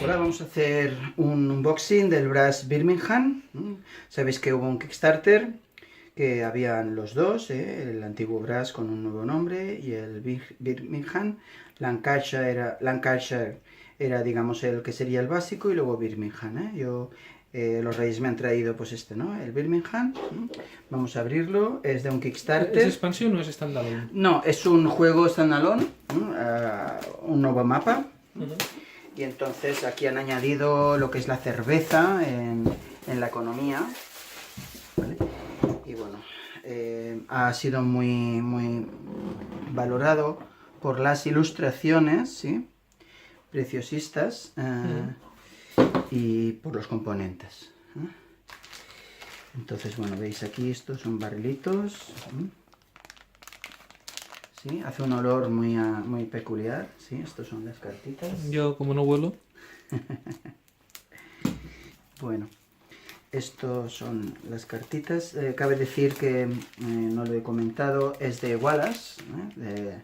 Hola, vamos a hacer un unboxing del Brass Birmingham. Sabéis que hubo un Kickstarter, que habían los dos, el antiguo Brass con un nuevo nombre y el Birmingham. Lancashire era, digamos, el que sería el básico, y luego Birmingham. Los Reyes me han traído pues este, ¿no? El Birmingham. Vamos a abrirlo, es de un Kickstarter. ¿Es expansión o es standalone? No, es un juego standalone, un nuevo mapa. Y entonces aquí han añadido lo que es la cerveza en la economía, ¿vale? Y bueno, ha sido muy valorado por las ilustraciones, ¿sí? Preciosistas, y por los componentes. Entonces, bueno, veis aquí, estos son barrilitos. Sí, hace un olor muy peculiar. Sí, estos son las cartitas. Yo, como no vuelo. Bueno, estos son las cartitas. Cabe decir que, no lo he comentado, es de Wallace, de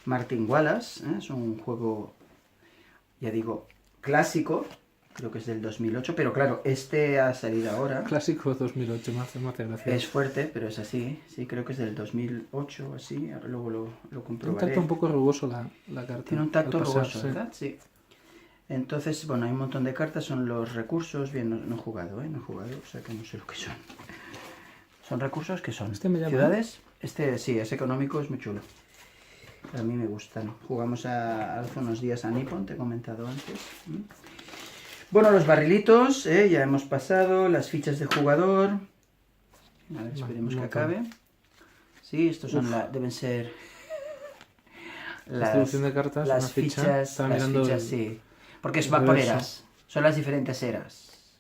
Martin Wallace. Es un juego, ya digo, clásico. Creo que es del 2008, pero claro, este ha salido ahora. Clásico 2008, me hace gracia. Es fuerte, pero es así. Sí, creo que es del 2008 o así. Ahora luego lo Tiene un comprobaré. tacto un poco rugoso la carta. Tiene un tacto al pasar, rugoso, sí. ¿verdad? Sí. Entonces, bueno, hay un montón de cartas, son los recursos. Bien, no he jugado, no he jugado, o sea que no sé lo que son. ¿Son recursos? ¿Qué son? Este me llama. ¿Ciudades? Este sí, es económico, es muy chulo. A mí me gustan. Jugamos hace unos días a Nippon, te he comentado antes. Bueno, los barrilitos, ya hemos pasado, las fichas de jugador. A ver, esperemos que acabe. Sí, estos son deben ser Distribución de cartas, las una ficha. fichas, Estaba las mirando fichas, el- sí. Porque el va por reverso. eras, son las diferentes eras.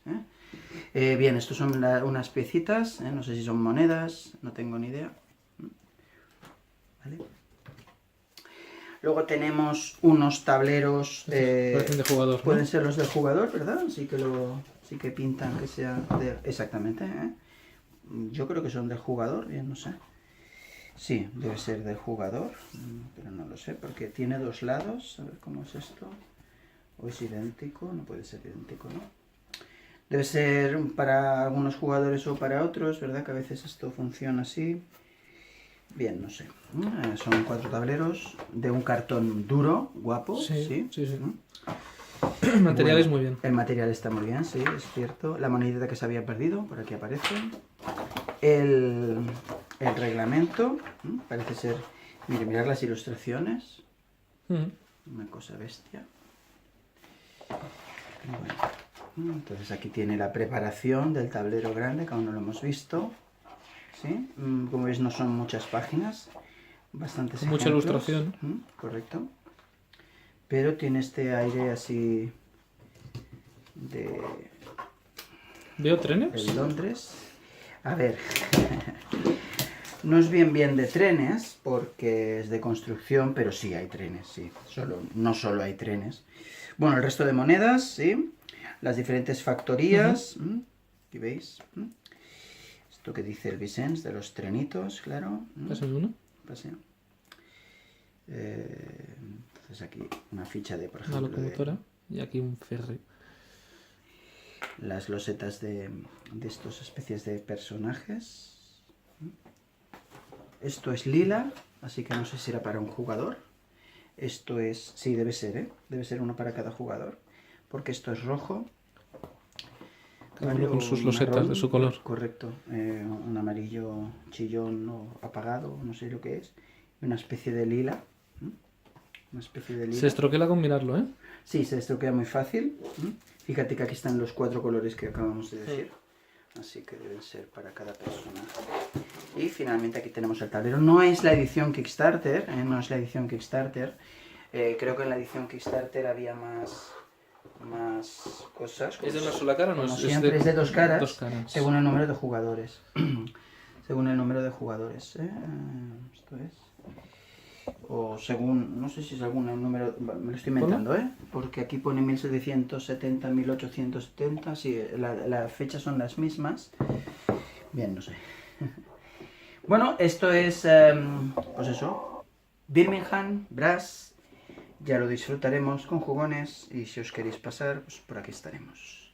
Bien, estos son unas piecitas, no sé si son monedas, no tengo ni idea. ¿Vale? Luego tenemos unos tableros. Parecen de jugador, ¿no? Pueden ser los del jugador, ¿verdad? Sí que pintan que sea de... Exactamente, Yo creo que son del jugador, bien, no sé. Sí, debe ser del jugador, pero no lo sé, porque tiene dos lados. A ver cómo es esto. ¿O es idéntico? No puede ser idéntico, ¿no? Debe ser para algunos jugadores o para otros, ¿verdad? Que a veces esto funciona así. Bien, no sé. Son 4 tableros de un cartón duro, guapo. Sí. ¿Mm? El material Bueno, es muy bien. El material está muy bien, sí, es cierto. La monedita que se había perdido, por aquí aparece. El reglamento, parece ser... Mirad las ilustraciones. Una cosa bestia. Bueno, entonces aquí tiene la preparación del tablero grande, que aún no lo hemos visto. ¿Sí? Como veis, no son muchas páginas, bastantes Con mucha ejemplos. ilustración. Correcto. Pero tiene este aire así de ¿Veo trenes? Londres. A ver, no es bien de trenes, porque es de construcción, pero sí hay trenes, sí. No solo hay trenes. Bueno, el resto de monedas, sí. Las diferentes factorías. ¿Y veis? Esto que dice el Vicens de los trenitos, claro. ¿Pásame uno? Pase. Entonces aquí una ficha de, por Una ejemplo, locomotora. Y aquí un ferry. las losetas de estas especies de personajes. Esto es lila, así que no sé si era para un jugador. Esto es... Sí, debe ser, Debe ser uno para cada jugador. Porque esto es rojo. Cada uno con sus losetas de su color. Correcto. Un amarillo chillón o apagado, no sé lo que es. Y una especie de lila. Una especie de lila. Se estroquela con mirarlo, ¿eh? Sí, se estroquea muy fácil. Fíjate que aquí están los 4 colores que acabamos de decir. Así que deben ser para cada personaje. Y finalmente aquí tenemos el tablero. No es la edición Kickstarter, no es la edición Kickstarter. Creo que en la edición Kickstarter había más cosas. ¿Es de una sola cara o no? Como siempre es de dos caras, dos caras. según el número de jugadores. Según el número de jugadores. Esto es... O según, no sé si es algún número, me lo estoy inventando, porque aquí pone 1770, 1870, sí, las fechas son las mismas. Bien, no sé. Bueno, esto es, pues eso, Birmingham, Brass, ya lo disfrutaremos con jugones y si os queréis pasar, pues por aquí estaremos.